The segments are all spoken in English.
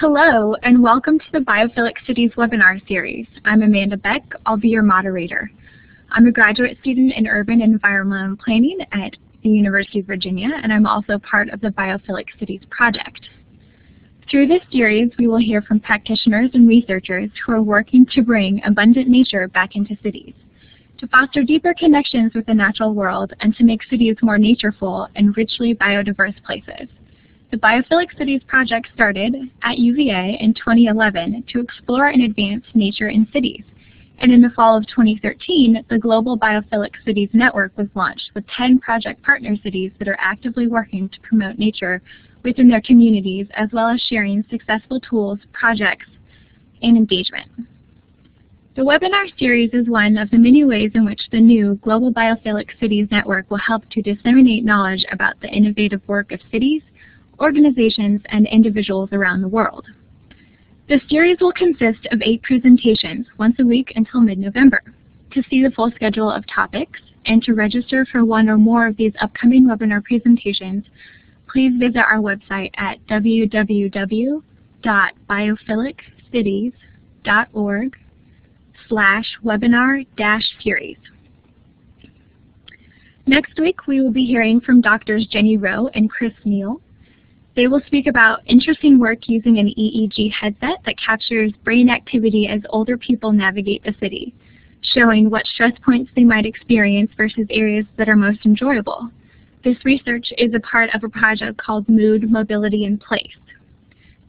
Hello, and welcome to the Biophilic Cities webinar series. I'm Amanda Beck. I'll be your moderator. I'm a graduate student in urban and environmental planning at the University of Virginia, and I'm also part of the Biophilic Cities project. Through this series, we will hear from practitioners and researchers who are working to bring abundant nature back into cities, to foster deeper connections with the natural world, and to make cities more natureful and richly biodiverse places. The Biophilic Cities project started at UVA in 2011 to explore and advance nature in cities. And in the fall of 2013, the Global Biophilic Cities Network was launched with 10 project partner cities that are actively working to promote nature within their communities, as well as sharing successful tools, projects, and engagement. The webinar series is one of the many ways in which the new Global Biophilic Cities Network will help to disseminate knowledge about the innovative work of cities, organizations, and individuals around the world. The series will consist of 8 presentations once a week until mid-November. To see the full schedule of topics and to register for one or more of these upcoming webinar presentations, please visit our website at www.biophiliccities.org/webinar-series. Next week, we will be hearing from Drs. Jenny Rowe and Chris Neal. They will speak about interesting work using an EEG headset that captures brain activity as older people navigate the city, showing what stress points they might experience versus areas that are most enjoyable. This research is a part of a project called Mood, Mobility, and Place.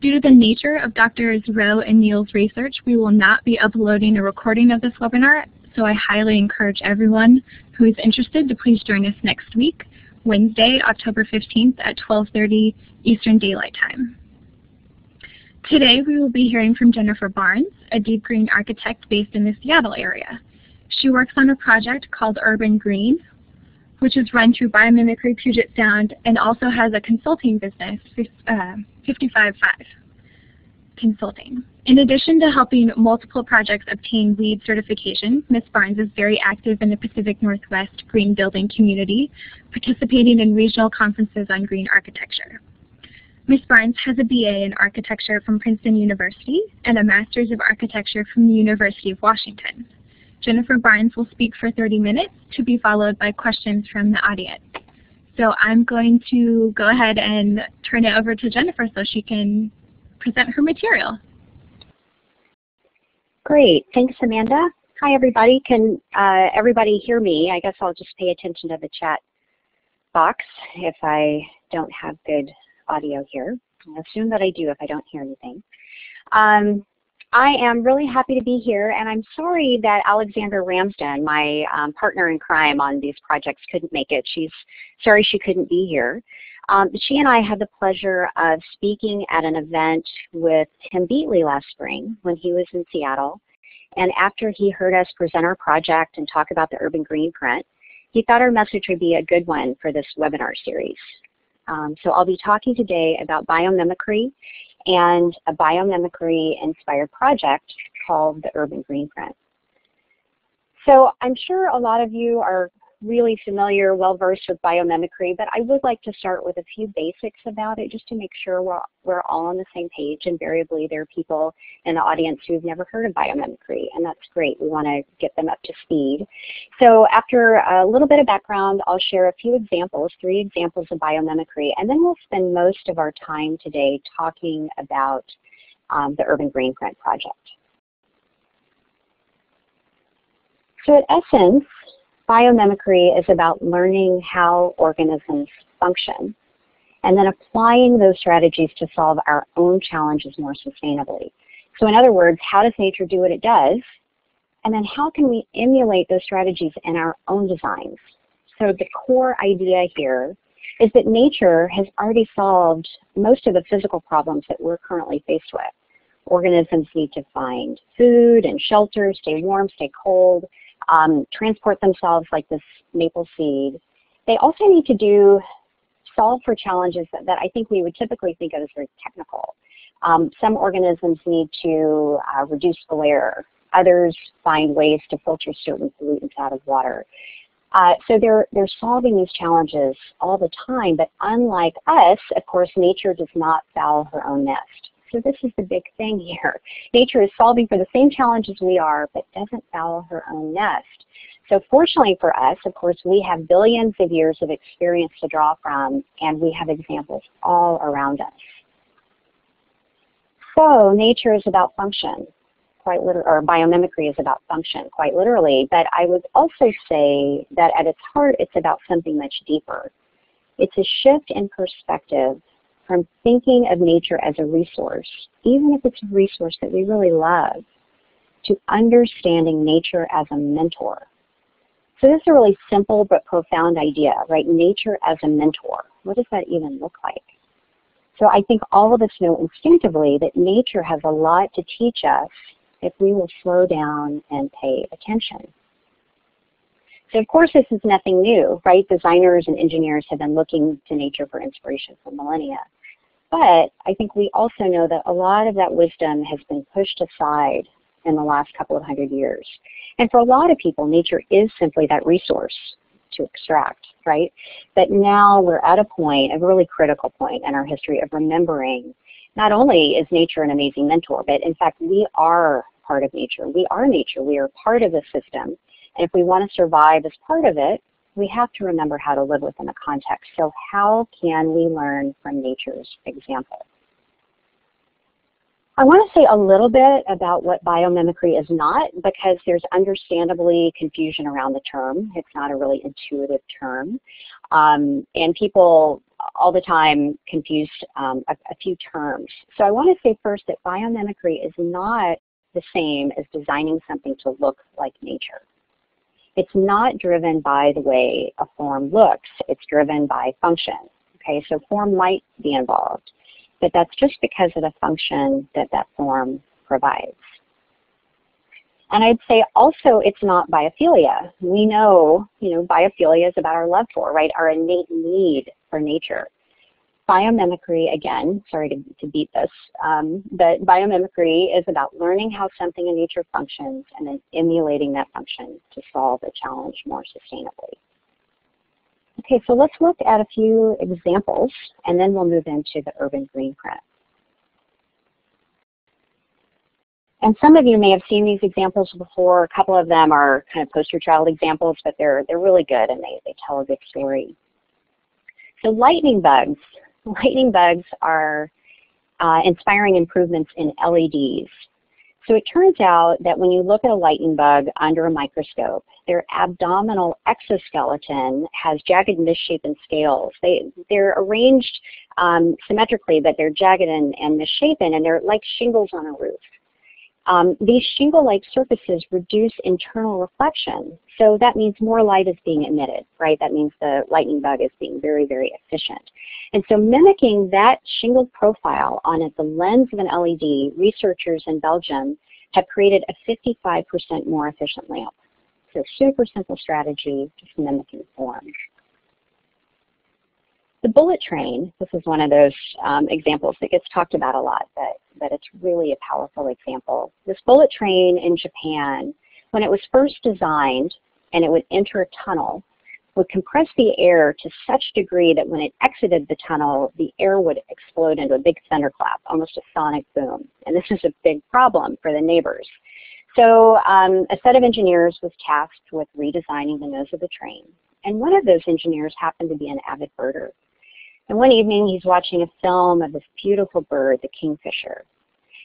Due to the nature of Drs. Rowe and Neal's research, we will not be uploading a recording of this webinar, so I highly encourage everyone who is interested to please join us next week, Wednesday, October 15th at 12:30 Eastern Daylight Time. Today we will be hearing from Jennifer Barnes, a deep green architect based in the Seattle area. She works on a project called Urban Green, which is run through Biomimicry, Puget Sound, and also has a consulting business, 55.5 Consulting. In addition to helping multiple projects obtain LEED certification, Ms. Barnes is very active in the Pacific Northwest green building community, participating in regional conferences on green architecture. Ms. Barnes has a BA in architecture from Princeton University and a Master's of Architecture from the University of Washington. Jennifer Barnes will speak for 30 minutes to be followed by questions from the audience. So I'm going to go ahead and turn it over to Jennifer so she can present her material. Great, thanks Amanda. Hi everybody, can everybody hear me? I guess I'll just pay attention to the chat box if I don't have good audio here. I assume that I do if I don't hear anything. I am really happy to be here, and I'm sorry that Alexandra Ramsden, my partner in crime on these projects, couldn't make it. She's sorry she couldn't be here. She and I had the pleasure of speaking at an event with Tim Beatley last spring when he was in Seattle. And after he heard us present our project and talk about the Urban Greenprint, he thought our message would be a good one for this webinar series. So I'll be talking today about biomimicry and a biomimicry-inspired project called the Urban Greenprint. So I'm sure a lot of you are really familiar, well-versed with biomimicry, but I would like to start with a few basics about it just to make sure we're all on the same page. Invariably, there are people in the audience who've never heard of biomimicry, and that's great. We want to get them up to speed. So after a little bit of background, I'll share a few examples, 3 examples of biomimicry, and then we'll spend most of our time today talking about the Urban Greenprint project. So at essence, biomimicry is about learning how organisms function and then applying those strategies to solve our own challenges more sustainably. So in other words, how does nature do what it does? And then how can we emulate those strategies in our own designs? So the core idea here is that nature has already solved most of the physical problems that we're currently faced with. Organisms need to find food and shelter, stay warm, stay cold, transport themselves like this maple seed. They also need to solve for challenges that I think we would typically think of as very technical. Some organisms need to reduce glare. Others find ways to filter certain pollutants out of water. So they're solving these challenges all the time, but unlike us, of course, nature does not foul her own nest. So this is the big thing here. Nature is solving for the same challenges we are, but doesn't foul her own nest. So fortunately for us, of course, we have billions of years of experience to draw from, and we have examples all around us. So nature is about function, quite literally, or biomimicry is about function, quite literally, but I would also say that at its heart, it's about something much deeper. It's a shift in perspective from thinking of nature as a resource, even if it's a resource that we really love, to understanding nature as a mentor. So this is a really simple but profound idea, right? Nature as a mentor. What does that even look like? So I think all of us know instinctively that nature has a lot to teach us if we will slow down and pay attention. So of course this is nothing new, right? Designers and engineers have been looking to nature for inspiration for millennia. But I think we also know that a lot of that wisdom has been pushed aside in the last couple of 100 years. And for a lot of people, nature is simply that resource to extract, right? But now we're at a point, a really critical point in our history of remembering not only is nature an amazing mentor, but in fact we are part of nature. We are nature. We are part of the system. And if we want to survive as part of it, we have to remember how to live within a context. So how can we learn from nature's example? I want to say a little bit about what biomimicry is not, because there's understandably confusion around the term. It's not a really intuitive term. And people all the time confuse a few terms. So I want to say first that biomimicry is not the same as designing something to look like nature. It's not driven by the way a form looks. It's driven by function. Okay, so form might be involved, but that's just because of the function that that form provides. And I'd say also it's not biophilia. We know, biophilia is about our love for, right, our innate need for nature. Biomimicry, again, sorry to beat this, but biomimicry is about learning how something in nature functions and then emulating that function to solve a challenge more sustainably. Okay, so let's look at a few examples, and then we'll move into the Urban Greenprint. And some of you may have seen these examples before. A couple of them are kind of poster child examples, but they're really good and they tell a good story. So lightning bugs. Lightning bugs are inspiring improvements in LEDs. So it turns out that when you look at a lightning bug under a microscope, their abdominal exoskeleton has jagged misshapen scales. They're arranged symmetrically, but they're jagged and misshapen, and they're like shingles on a roof. These shingle-like surfaces reduce internal reflection, so that means more light is being emitted, right? That means the lightning bug is being very, very efficient. And so mimicking that shingled profile on the lens of an LED, researchers in Belgium have created a 55% more efficient lamp. So super simple strategy, just mimicking form. The bullet train, this is one of those examples that gets talked about a lot, but it's really a powerful example. This bullet train in Japan, when it was first designed and it would enter a tunnel, would compress the air to such a degree that when it exited the tunnel, the air would explode into a big thunderclap, almost a sonic boom. And this is a big problem for the neighbors. So a set of engineers was tasked with redesigning the nose of the train. And one of those engineers happened to be an avid birder. And one evening, he's watching a film of this beautiful bird, the kingfisher.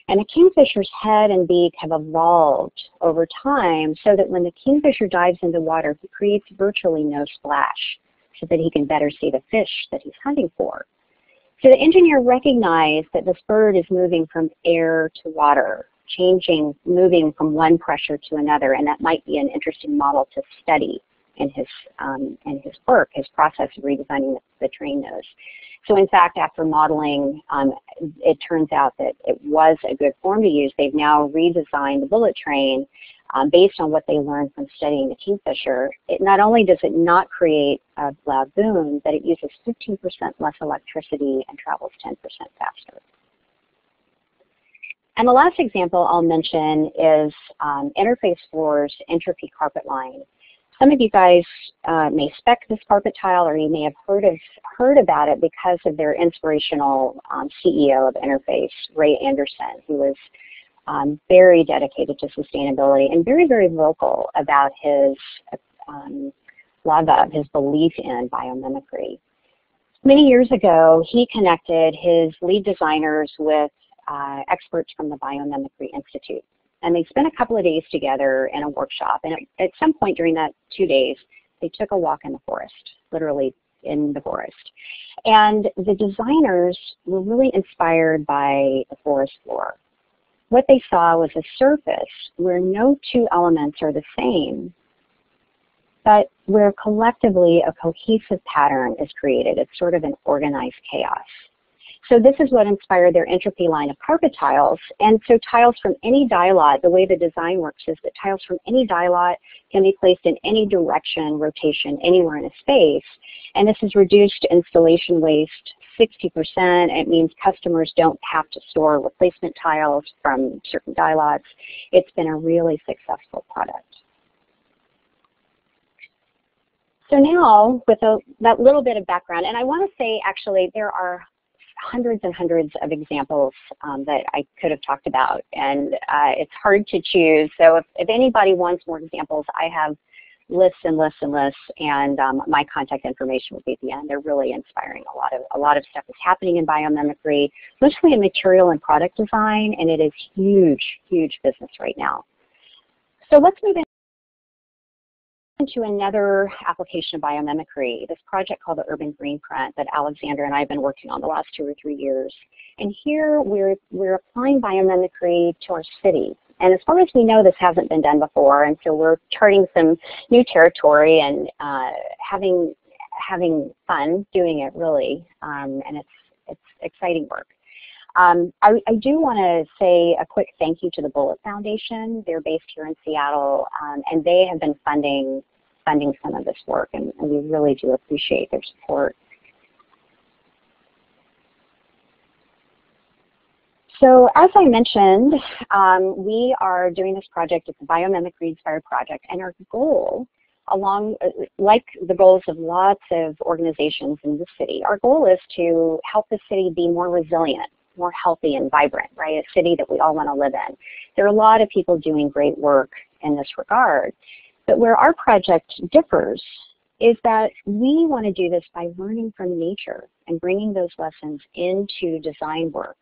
And the kingfisher's head and beak have evolved over time so that when the kingfisher dives into water, he creates virtually no splash so that he can better see the fish that he's hunting for. So the engineer recognized that this bird is moving from air to water, moving from one pressure to another, and that might be an interesting model to study in his work, his process of redesigning the train nose. So in fact, after modeling, it turns out that it was a good form to use. They've now redesigned the bullet train based on what they learned from studying the kingfisher. It not only does it not create a loud boom, but it uses 15% less electricity and travels 10% faster. And the last example I'll mention is Interface Floor's entropy carpet line. Some of you guys may spec this carpet tile, or you may have heard about it because of their inspirational CEO of Interface, Ray Anderson, who was very dedicated to sustainability and very, very vocal about his love of, his belief in biomimicry. Many years ago, he connected his lead designers with experts from the Biomimicry Institute. And they spent a couple of days together in a workshop. And at some point during that 2 days, they took a walk in the forest, literally in the forest. And the designers were really inspired by the forest floor. What they saw was a surface where no two elements are the same, but where collectively a cohesive pattern is created. It's sort of an organized chaos. So this is what inspired their entropy line of carpet tiles. And so tiles from any dye lot, the way the design works is that tiles from any dye lot can be placed in any direction, rotation, anywhere in a space. And this has reduced installation waste 60%. It means customers don't have to store replacement tiles from certain dye lots. It's been a really successful product. So now, with that little bit of background, and I want to say actually there are hundreds and hundreds of examples that I could have talked about, and it's hard to choose. So if anybody wants more examples, I have lists and lists and lists, and my contact information will be at the end. They're really inspiring. A lot of stuff is happening in biomimicry, mostly in material and product design, and it is huge, huge business right now. So let's move into another application of biomimicry, this project called the Urban Greenprint that Alexandra and I have been working on the last 2 or 3 years. And here we're applying biomimicry to our city. And as far as we know, this hasn't been done before, and so we're charting some new territory and having fun doing it, really, and it's exciting work. I do want to say a quick thank you to the Bullet Foundation. They're based here in Seattle, and they have been funding some of this work, and we really do appreciate their support. So as I mentioned, we are doing this project. It's a biomimicry-inspired project, and our goal, like the goals of lots of organizations in the city, our goal is to help the city be more resilient, more healthy and vibrant, right? A city that we all want to live in. There are a lot of people doing great work in this regard, but where our project differs is that we want to do this by learning from nature and bringing those lessons into design work.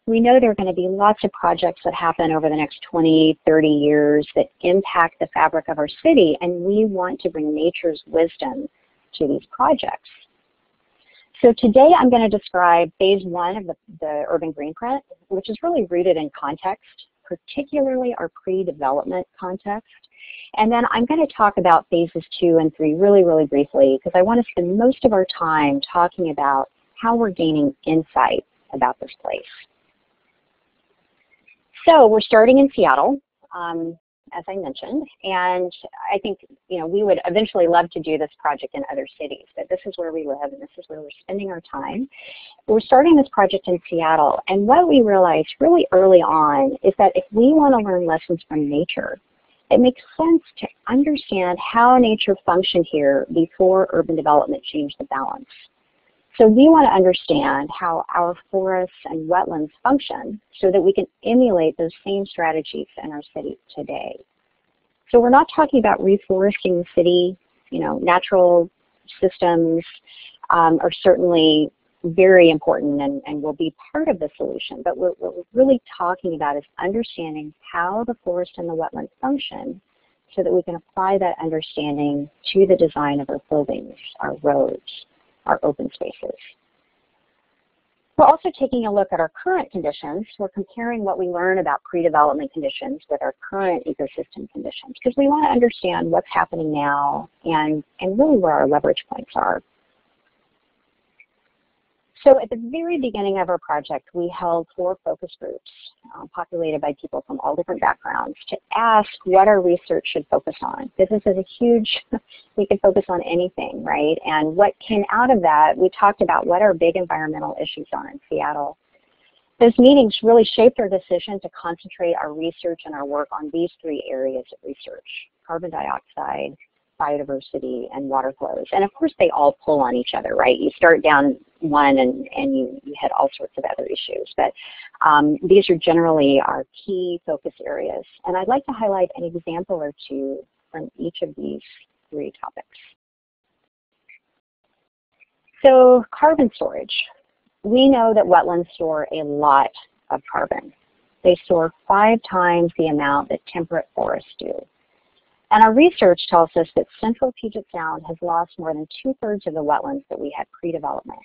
We know there are going to be lots of projects that happen over the next 20, 30 years that impact the fabric of our city, and we want to bring nature's wisdom to these projects. So today I'm going to describe phase 1 of the Urban Greenprint, which is really rooted in context, particularly our pre-development context. And then I'm going to talk about phases 2 and 3 really, really briefly, because I want to spend most of our time talking about how we're gaining insight about this place. So we're starting in Seattle, as I mentioned, and I think we would eventually love to do this project in other cities, but this is where we live and this is where we're spending our time. We're starting this project in Seattle, and what we realized really early on is that if we want to learn lessons from nature, it makes sense to understand how nature functioned here before urban development changed the balance. So we want to understand how our forests and wetlands function so that we can emulate those same strategies in our city today. So we're not talking about reforesting the city. Natural systems are certainly very important and will be part of the solution. But what we're really talking about is understanding how the forest and the wetlands function so that we can apply that understanding to the design of our buildings, our roads, our open spaces. We're also taking a look at our current conditions. We're comparing what we learn about pre-development conditions with our current ecosystem conditions, because we want to understand what's happening now and really where our leverage points are. So at the very beginning of our project, we held 4 focus groups populated by people from all different backgrounds to ask what our research should focus on. This is a huge, we can focus on anything, right? And what came out of that, we talked about what our big environmental issues are in Seattle. Those meetings really shaped our decision to concentrate our research and our work on these 3 areas of research: carbon dioxide, biodiversity and water flows. And of course, they all pull on each other, right? You start down one and you hit all sorts of other issues. But these are generally our key focus areas. And I'd like to highlight an example or two from each of these three topics. So carbon storage. We know that wetlands store a lot of carbon. They store 5 times the amount that temperate forests do. And our research tells us that central Puget Sound has lost more than 2/3 of the wetlands that we had pre-development.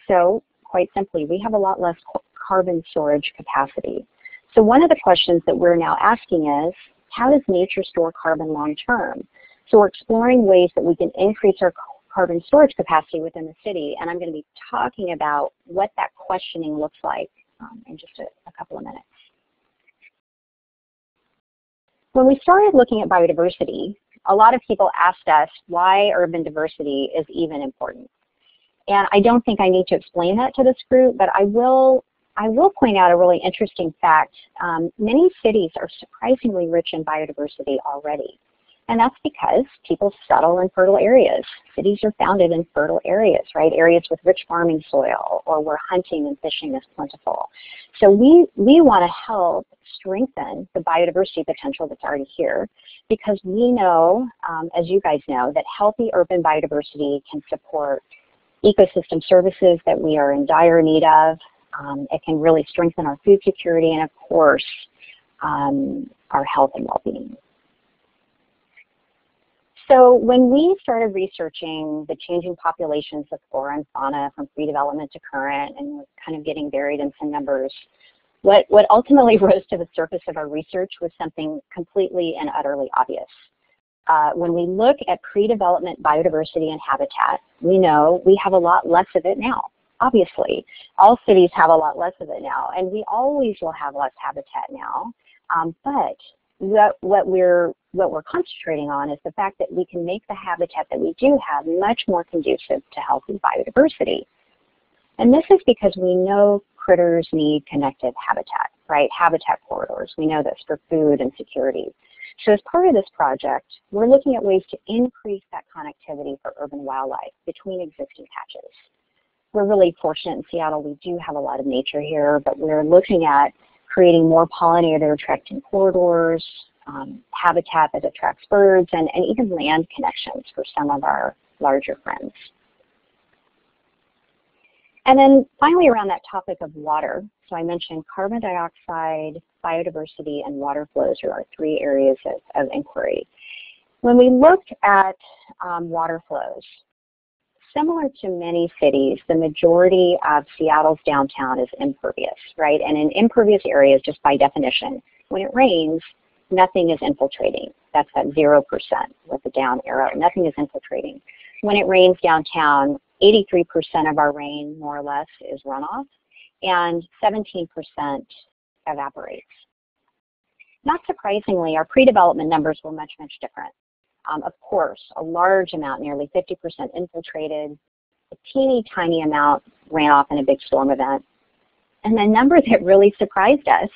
So quite simply, we have a lot less carbon storage capacity. So one of the questions that we're now asking is, how does nature store carbon long term? So we're exploring ways that we can increase our carbon storage capacity within the city, and I'm going to be talking about what that questioning looks like in just a couple of minutes. When we started looking at biodiversity, a lot of people asked us why urban diversity is even important. And I don't think I need to explain that to this group, but I will point out a really interesting fact. Many cities are surprisingly rich in biodiversity already. And that's because people settle in fertile areas. Cities are founded in fertile areas, right? Areas with rich farming soil or where hunting and fishing is plentiful. So we want to help strengthen the biodiversity potential that's already here, because we know, as you guys know, that healthy urban biodiversity can support ecosystem services that we are in dire need of. It can really strengthen our food security and, of course, our health and well-being. So when we started researching the changing populations of flora and fauna from pre-development to current, and we're kind of getting buried in some numbers, what ultimately rose to the surface of our research was something completely and utterly obvious. When we look at pre-development biodiversity and habitat, we know we have a lot less of it now. Obviously, all cities have a lot less of it now, and we always will have less habitat now. But what we're concentrating on is the fact that we can make the habitat that we do have much more conducive to healthy biodiversity. And this is because we know critters need connected habitat, right? Habitat corridors. We know this for food and security. So as part of this project, we're looking at ways to increase that connectivity for urban wildlife between existing patches. We're really fortunate in Seattle. We do have a lot of nature here, but we're looking at creating more pollinator attracting corridors, habitat that attracts birds, and even land connections for some of our larger friends. And then finally, around that topic of water, so I mentioned carbon dioxide, biodiversity, and water flows are our 3 areas of inquiry. When we looked at water flows, similar to many cities, the majority of Seattle's downtown is impervious, right? And in impervious areas, just by definition, when it rains, nothing is infiltrating. That's that 0% with the down arrow. Nothing is infiltrating. When it rains downtown, 83% of our rain, more or less, is runoff, and 17% evaporates. Not surprisingly, our pre-development numbers were much, much different. Of course, a large amount, nearly 50% infiltrated, a teeny tiny amount ran off in a big storm event. And the number that really surprised us,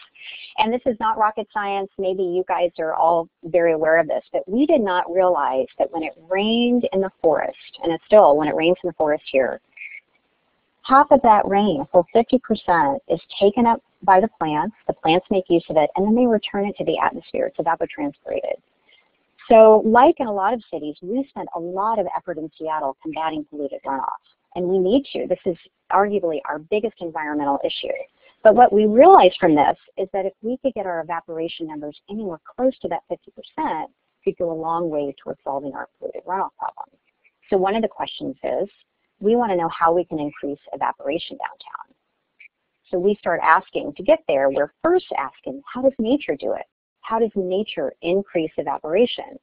and this is not rocket science, maybe you guys are all very aware of this, but we did not realize that when it rained in the forest, and it's still, when it rains in the forest here, half of that rain, a full 50%, is taken up by the plants make use of it, and then they return it to the atmosphere. It's evapotranspirated. So like in a lot of cities, we spent a lot of effort in Seattle combating polluted runoff, and we need to. This is arguably our biggest environmental issue. But what we realized from this is that if we could get our evaporation numbers anywhere close to that 50%, we'd go a long way towards solving our polluted runoff problem. So one of the questions is, we want to know how we can increase evaporation downtown. So we start asking, to get there, we're first asking, how does nature do it? How does nature increase evaporation?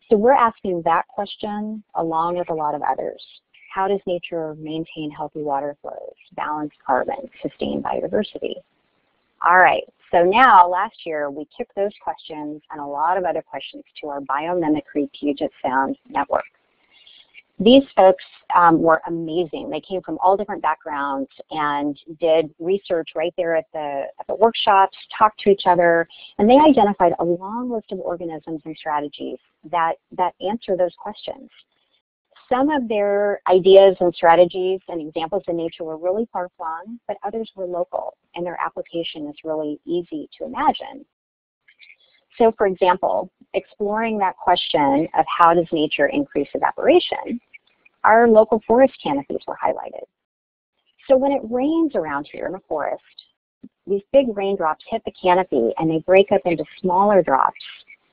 So we're asking that question along with a lot of others. How does nature maintain healthy water flows, balance carbon, sustain biodiversity? All right, so now last year we took those questions and a lot of other questions to our Biomimicry Puget Sound network. These folks were amazing. They came from all different backgrounds and did research right there at the workshops, talked to each other, and they identified a long list of organisms and strategies that answer those questions. Some of their ideas and strategies and examples in nature were really far-flung, but others were local, and their application is really easy to imagine. So for example, exploring that question of how does nature increase evaporation, our local forest canopies were highlighted. So when it rains around here in a forest, these big raindrops hit the canopy and they break up into smaller drops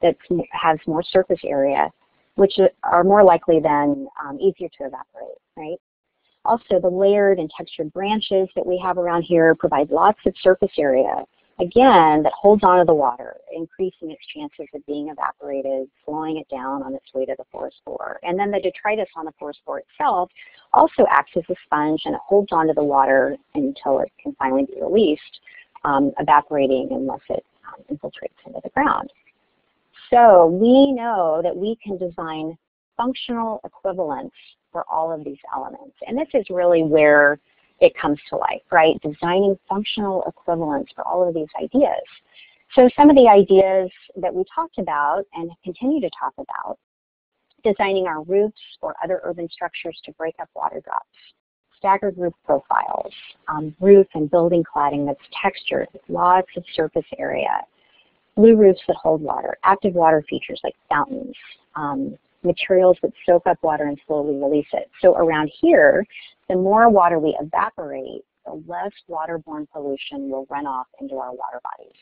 that has more surface area, which are more likely than easier to evaporate, right? Also, the layered and textured branches that we have around here provide lots of surface area, again, that holds onto the water, increasing its chances of being evaporated, slowing it down on its way to the forest floor. And then the detritus on the forest floor itself also acts as a sponge, and it holds onto the water until it can finally be released, evaporating unless it infiltrates into the ground. So we know that we can design functional equivalents for all of these elements. And this is really where it comes to life, right? Designing functional equivalents for all of these ideas. So some of the ideas that we talked about and continue to talk about, designing our roofs or other urban structures to break up water drops, staggered roof profiles, roof and building cladding that's textured with lots of surface area, blue roofs that hold water, active water features like fountains, materials that soak up water and slowly release it. So around here, the more water we evaporate, the less waterborne pollution will run off into our water bodies.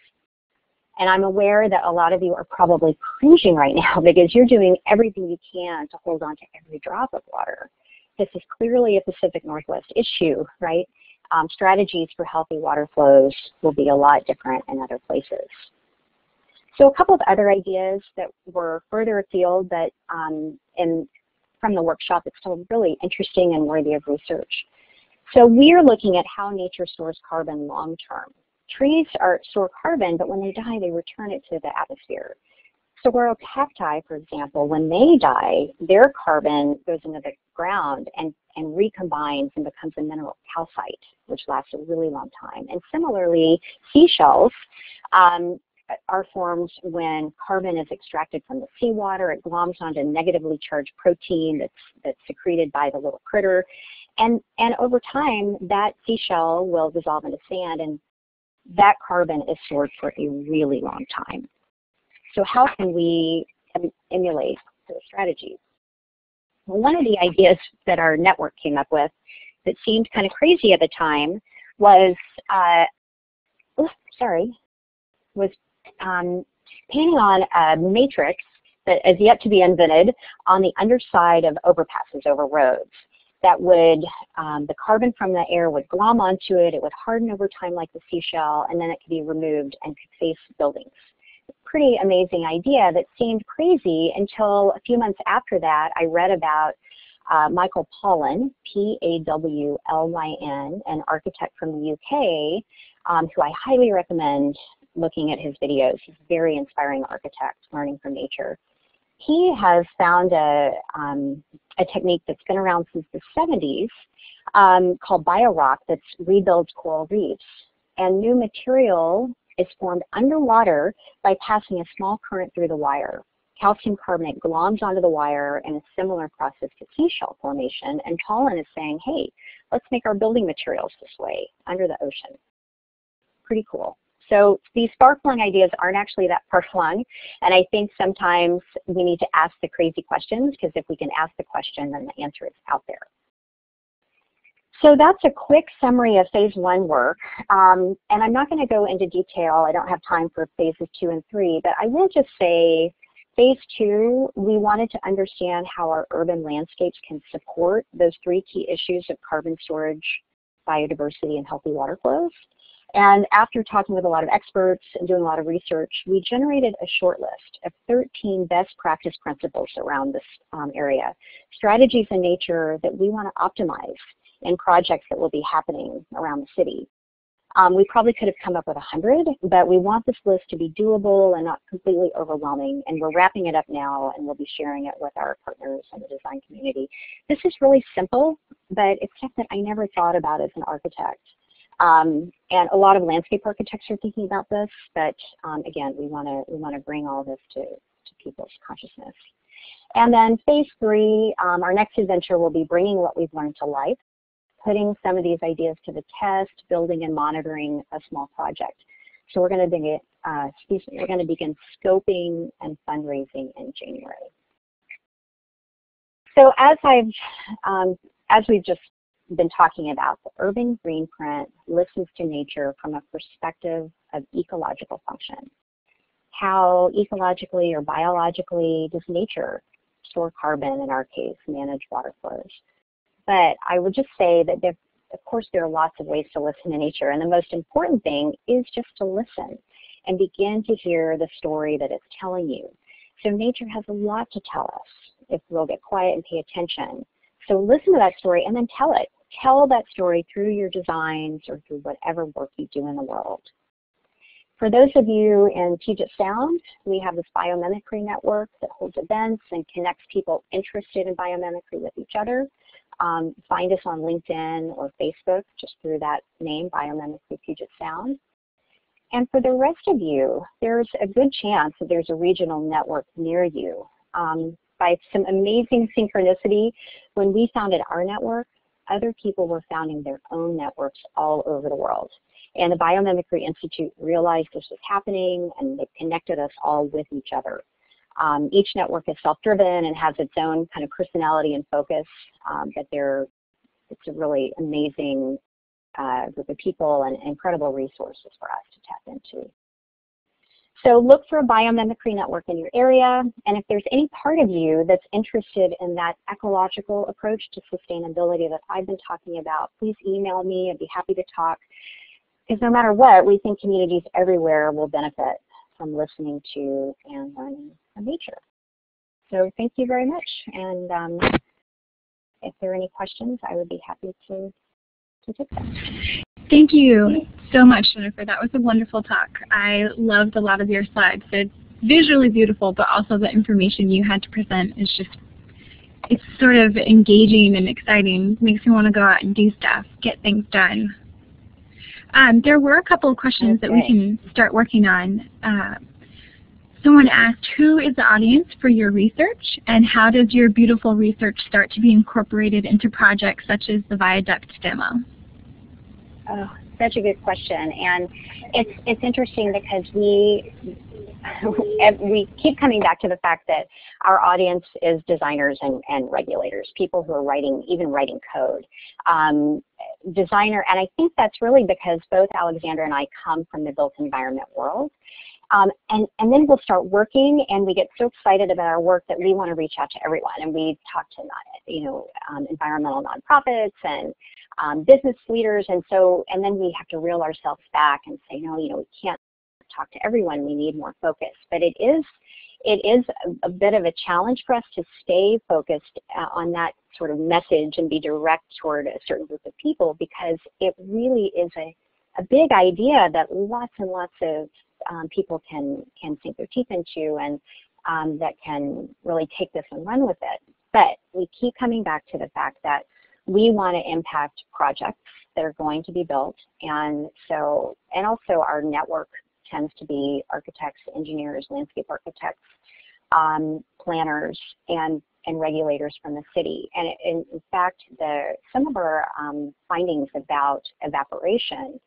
And I'm aware that a lot of you are probably cringing right now because you're doing everything you can to hold on to every drop of water. This is clearly a Pacific Northwest issue, right? Strategies for healthy water flows will be a lot different in other places. So a couple of other ideas that were further afield that from the workshop it's still really interesting and worthy of research. So we're looking at how nature stores carbon long term. Trees store carbon, but when they die, they return it to the atmosphere. Saguaro cacti, for example, when they die, their carbon goes into the ground and recombines and becomes a mineral calcite, which lasts a really long time. And similarly, seashells are formed when carbon is extracted from the seawater. It gloms onto negatively charged protein that's secreted by the little critter. And over time, that seashell will dissolve into sand, and that carbon is stored for a really long time. So how can we emulate those strategies? Well, one of the ideas that our network came up with that seemed kind of crazy at the time was, painting on a matrix that is yet to be invented on the underside of overpasses over roads. That would, the carbon from the air would glom onto it, it would harden over time like the seashell, and then it could be removed and could face buildings. Pretty amazing idea that seemed crazy until a few months after that I read about Michael Pawlyn, P-A-W-L-Y-N, an architect from the UK, who I highly recommend looking at his videos. He's a very inspiring architect, learning from nature. He has found a technique that's been around since the 70s called BioRock that rebuilds coral reefs. And new material is formed underwater by passing a small current through the wire. Calcium carbonate gloms onto the wire in a similar process to seashell formation. And Pawlyn is saying, hey, let's make our building materials this way under the ocean. Pretty cool. So these far-flung ideas aren't actually that far-flung, and I think sometimes we need to ask the crazy questions, because if we can ask the question, then the answer is out there. So that's a quick summary of phase 1 work, and I'm not going to go into detail. I don't have time for phases 2 and 3, but I will just say phase 2, we wanted to understand how our urban landscapes can support those 3 key issues of carbon storage, biodiversity, and healthy water flows. And after talking with a lot of experts and doing a lot of research, we generated a short list of 13 best practice principles around this area, strategies in nature that we want to optimize in projects that will be happening around the city. We probably could have come up with 100, but we want this list to be doable and not completely overwhelming, and we're wrapping it up now, and we'll be sharing it with our partners in the design community. This is really simple, but it's stuff that I never thought about as an architect. And a lot of landscape architects are thinking about this, but again, we want to bring all this to people's consciousness. And then phase 3, our next adventure will be bringing what we've learned to life, putting some of these ideas to the test, building and monitoring a small project. So we're going to begin scoping and fundraising in January. So as we've just been talking about, the Urban Greenprint listens to nature from a perspective of ecological function. How ecologically or biologically does nature store carbon, in our case, manage water flows? But I would just say that of course there are lots of ways to listen to nature, and the most important thing is just to listen and begin to hear the story that it's telling you. So nature has a lot to tell us if we'll get quiet and pay attention. So listen to that story and then tell it. Tell that story through your designs or through whatever work you do in the world. For those of you in Puget Sound, we have this biomimicry network that holds events and connects people interested in biomimicry with each other. Find us on LinkedIn or Facebook just through that name, Biomimicry Puget Sound. And for the rest of you, there's a good chance that there's a regional network near you. By some amazing synchronicity, when we founded our network, other people were founding their own networks all over the world. And the Biomimicry Institute realized this was happening, and they connected us all with each other. Each network is self-driven and has its own kind of personality and focus, but it's a really amazing group of people and incredible resources for us to tap into. So look for a biomimicry network in your area, and if there's any part of you that's interested in that ecological approach to sustainability that I've been talking about, please email me. I'd be happy to talk. Because no matter what, we think communities everywhere will benefit from listening to and learning from nature. So thank you very much, and if there are any questions, I would be happy to take them. Thank you so much, Jennifer. That was a wonderful talk. I loved a lot of your slides. It's visually beautiful, but also the information you had to present is just, it's sort of engaging and exciting. It makes me want to go out and do stuff, get things done. There were a couple of questions that we can start working on. Someone asked, who is the audience for your research, and how does your beautiful research start to be incorporated into projects such as the viaduct demo? Oh, such a good question, and it's interesting because we keep coming back to the fact that our audience is designers and regulators, people who are even writing code. And I think that's really because both Alexandra and I come from the built environment world. And then we'll start working, and we get so excited about our work that we want to reach out to everyone. And we talk to environmental nonprofits and business leaders, and then we have to reel ourselves back and say, no, we can't talk to everyone. We need more focus. But it is a bit of a challenge for us to stay focused on that sort of message and be direct toward a certain group of people, because it really is a big idea that lots and lots of people can sink their teeth into, and that can really take this and run with it. But we keep coming back to the fact that we want to impact projects that are going to be built, and also our network tends to be architects, engineers, landscape architects, planners, and regulators from the city. And in fact, some of our findings about evaporation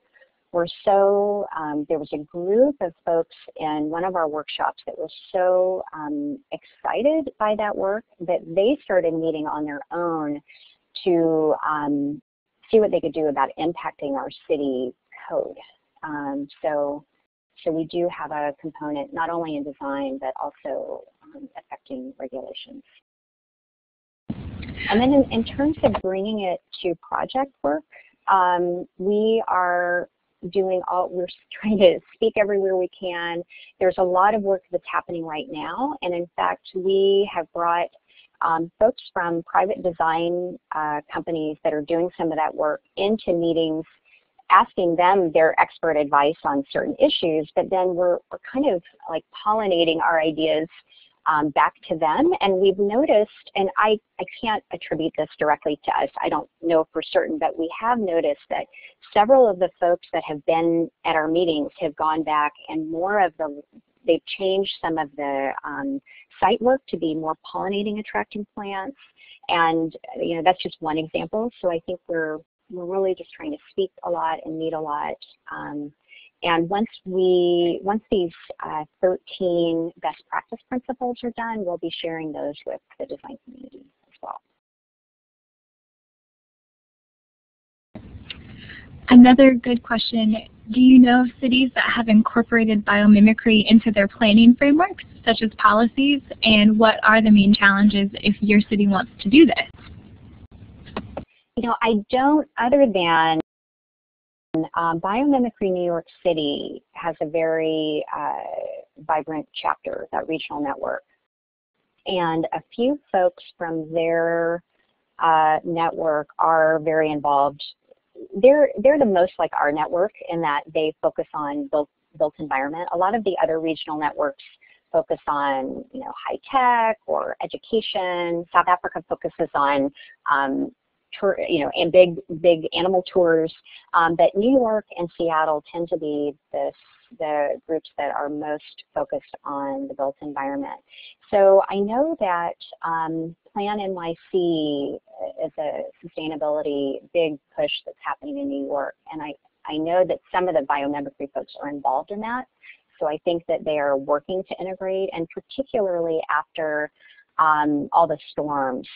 were so, there was a group of folks in one of our workshops that were so excited by that work that they started meeting on their own to see what they could do about impacting our city code. So we do have a component not only in design, but also affecting regulations. And then in terms of bringing it to project work, we're trying to speak everywhere we can. There's a lot of work that's happening right now, and in fact, we have brought folks from private design companies that are doing some of that work into meetings asking them their expert advice on certain issues, but then we're kind of like pollinating our ideas back to them. And we've noticed, and I can't attribute this directly to us, I don't know for certain, but we have noticed that several of the folks that have been at our meetings have gone back, and they've changed some of the site work to be more pollinating attracting plants. And that's just one example. So I think we're really just trying to speak a lot and meet a lot. And once these 13 best practice principles are done, we'll be sharing those with the design community as well. Another good question, do you know of cities that have incorporated biomimicry into their planning frameworks, such as policies, and what are the main challenges if your city wants to do this? I don't, other than Biomimicry New York City has a very vibrant chapter, that regional network. And a few folks from their network are very involved. They're the most like our network in that they focus on built environment. A lot of the other regional networks focus on high tech or education. South Africa focuses on and big animal tours, but New York and Seattle tend to be the groups that are most focused on the built environment. So I know that Plan NYC is a sustainability big push that's happening in New York, and I know that some of the biomimicry folks are involved in that. So I think that they are working to integrate, and particularly after all the storms,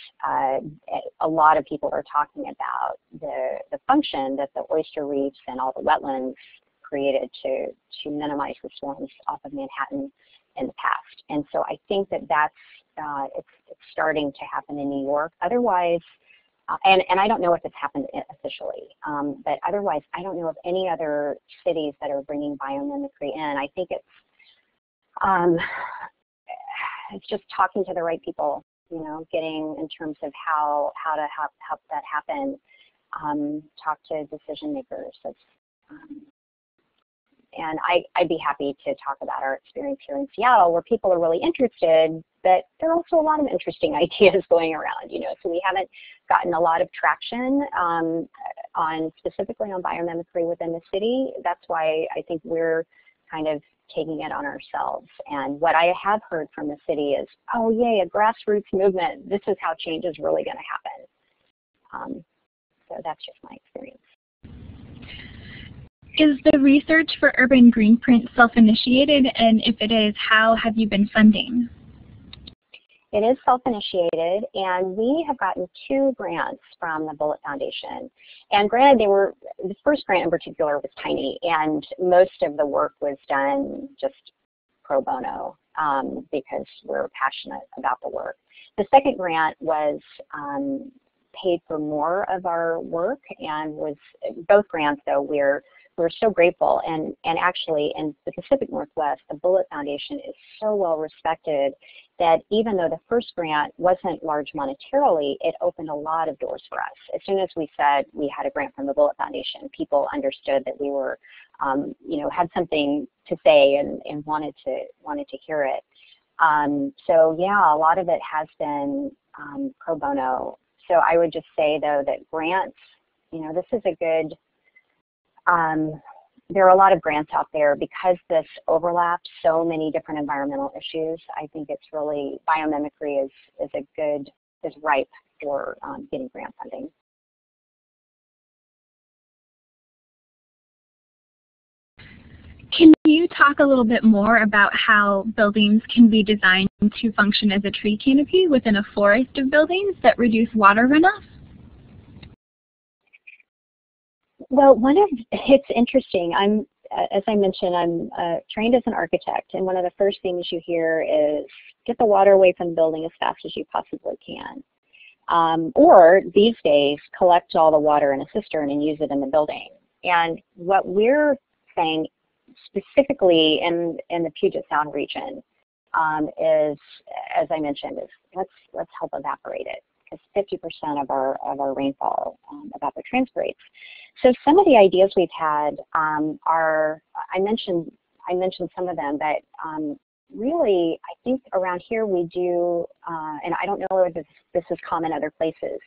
a lot of people are talking about the function that the oyster reefs and all the wetlands created to minimize the storms off of Manhattan in the past. And so I think that it's starting to happen in New York. Otherwise, and I don't know if it's happened officially, but otherwise I don't know of any other cities that are bringing biomimicry in. I think it's just talking to the right people, getting in terms of how to help that happen. Talk to decision makers. And I'd be happy to talk about our experience here in Seattle, where people are really interested, but there are also a lot of interesting ideas going around, so we haven't gotten a lot of traction specifically on biomimicry within the city. That's why I think we're kind of taking it on ourselves. And what I have heard from the city is, oh yay, a grassroots movement. This is how change is really going to happen. So that's just my experience. Is the research for Urban Greenprint self-initiated? And if it is, how have you been funding? It is self-initiated, and we have gotten 2 grants from the Bullitt Foundation. And granted, the first grant in particular was tiny, and most of the work was done just pro bono because we're passionate about the work. The second grant was paid for more of our work, and both grants, though, we're so grateful, and actually in the Pacific Northwest, the Bullitt Foundation is so well respected that even though the first grant wasn't large monetarily, it opened a lot of doors for us. As soon as we said we had a grant from the Bullitt Foundation, people understood that we were, had something to say and wanted to hear it. So yeah, a lot of it has been pro bono. So I would just say though that grants, this is a good. There are a lot of grants out there because this overlaps so many different environmental issues. I think it's really, biomimicry is ripe for getting grant funding. Can you talk a little bit more about how buildings can be designed to function as a tree canopy within a forest of buildings that reduce water runoff? Well, it's interesting. As I mentioned, I'm trained as an architect, and one of the first things you hear is get the water away from the building as fast as you possibly can. Or these days, collect all the water in a cistern and use it in the building. And what we're saying specifically in the Puget Sound region is, as I mentioned, is let's help evaporate it. because 50% of our rainfall evapotranspirates. So some of the ideas we've had are, I mentioned some of them, but really, I think around here we do, and I don't know if this is common other places,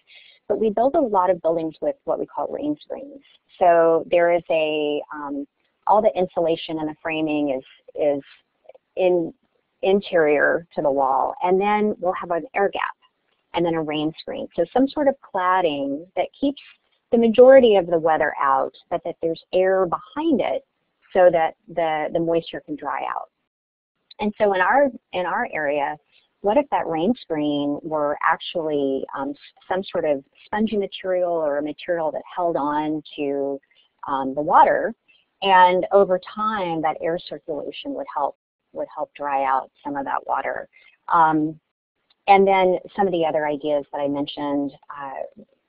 but we build a lot of buildings with what we call rain screens. So there is all the insulation and the framing is interior to the wall, and then we'll have an air gap and then a rain screen. So some sort of cladding that keeps the majority of the weather out, but that there's air behind it so that the moisture can dry out. And so in our area, what if that rain screen were actually some sort of spongy material or a material that held on to the water, and over time that air circulation would help dry out some of that water. And then some of the other ideas that I mentioned,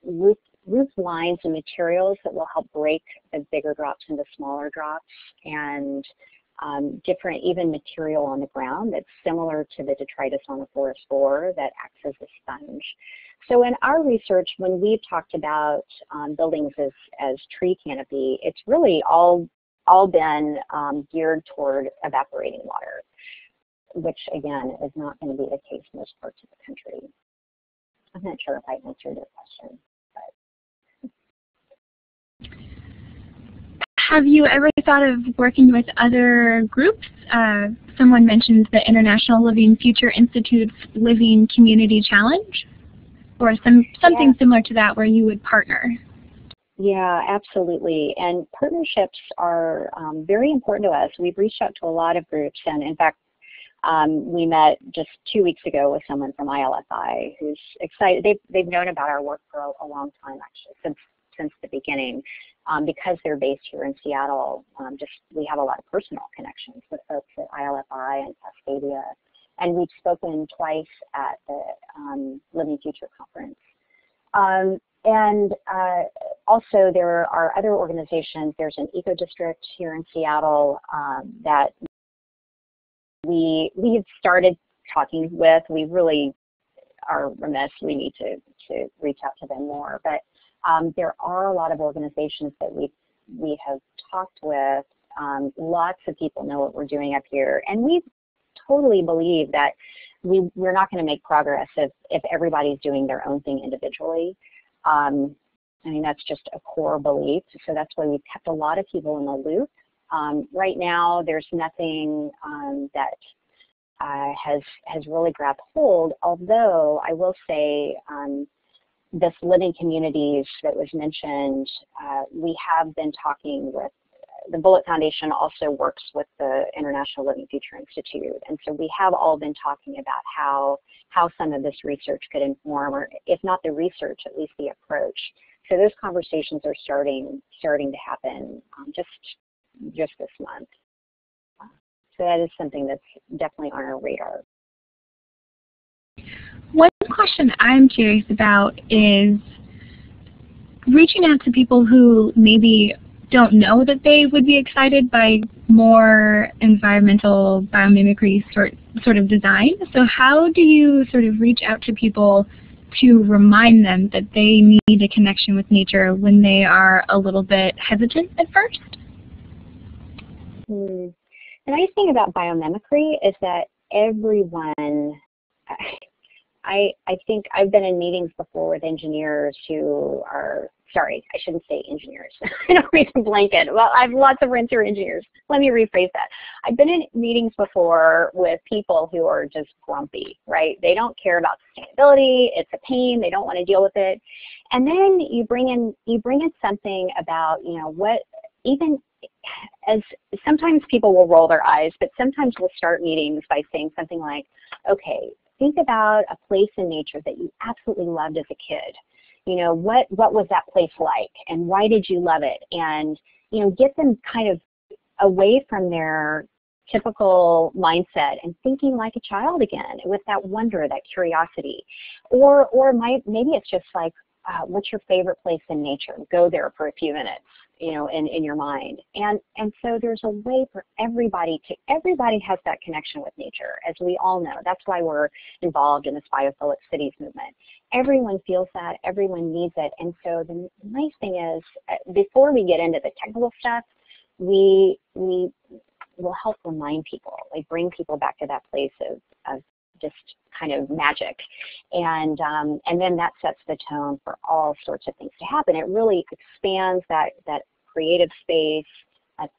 roof lines and materials that will help break the bigger drops into smaller drops, and different even material on the ground that's similar to the detritus on the forest floor that acts as a sponge. So in our research, when we've talked about buildings as tree canopy, it's really all been geared toward evaporating water, which again is not going to be the case in most parts of the country. I'm not sure if I answered your question. Have you ever thought of working with other groups? Someone mentioned the International Living Future Institute's Living Community Challenge, or something similar to that where you would partner. Yeah, absolutely. And partnerships are very important to us. We've reached out to a lot of groups, and in fact, we met just 2 weeks ago with someone from ILFI who's excited. They've known about our work for a long time, actually, since the beginning. Because they're based here in Seattle, we have a lot of personal connections with folks at ILFI and Cascadia, and we've spoken twice at the Living Future Conference. And also there are other organizations. There's an eco district here in Seattle that we have started talking with. We really are remiss. We need to reach out to them more, but there are a lot of organizations that we have talked with. Lots of people know what we're doing up here, and we totally believe that we're not going to make progress if everybody's doing their own thing individually. I mean, that's just a core belief, so that's why we've kept a lot of people in the loop. Right now, there's nothing that has really grabbed hold, although I will say this living communities that was mentioned, we have been talking with, the Bullitt Foundation also works with the International Living Future Institute, and so we have all been talking about how some of this research could inform, or if not the research, at least the approach. So those conversations are starting to happen just this month. So that is something that's definitely on our radar. One question I'm curious about is reaching out to people who maybe don't know that they would be excited by more environmental biomimicry sort of design. So how do you sort of reach out to people to remind them that they need a connection with nature when they are a little bit hesitant at first? The nice thing about biomimicry is that everyone, I think I've been in meetings before with engineers who are, sorry, I shouldn't say engineers. I don't mean to blanket. Well, I have lots of friends who are engineers. Let me rephrase that. I've been in meetings before with people who are just grumpy, right? They don't care about sustainability. It's a pain. They don't want to deal with it. And then you bring in something about, you know, what, even as sometimes people will roll their eyes, but sometimes we'll start meetings by saying something like, okay, think about a place in nature that you absolutely loved as a kid. You know, what was that place like, and why did you love it? And, you know, get them kind of away from their typical mindset and thinking like a child again with that wonder, that curiosity. Or maybe it's just like, what's your favorite place in nature? Go there for a few minutes, you know, in your mind. And so there's a way for everybody has that connection with nature, as we all know. That's why we're involved in this Biophilic Cities movement. Everyone feels that, everyone needs it. And so the nice thing is, before we get into the technical stuff, we will help remind people, like bring people back to that place of just kind of magic. And then that sets the tone for all sorts of things to happen. It really expands that creative space. Like,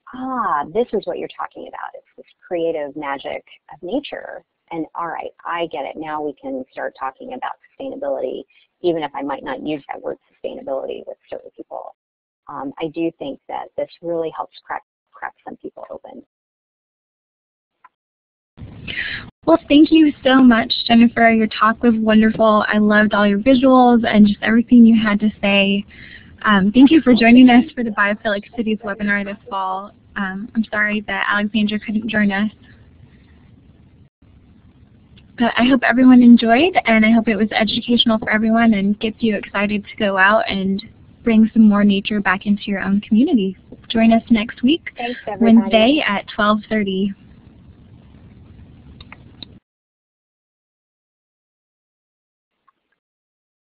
this is what you're talking about. It's this creative magic of nature. And all right, I get it. Now we can start talking about sustainability, even if I might not use that word sustainability with certain people. I do think that this really helps crack some people open. Well, thank you so much, Jennifer. Your talk was wonderful. I loved all your visuals and just everything you had to say. Thank you for joining us for the Biophilic Cities webinar this fall. I'm sorry that Alexandra couldn't join us. But I hope everyone enjoyed, and I hope it was educational for everyone and gets you excited to go out and bring some more nature back into your own community. Join us next week, Thanks, everybody. Wednesday at 12:30.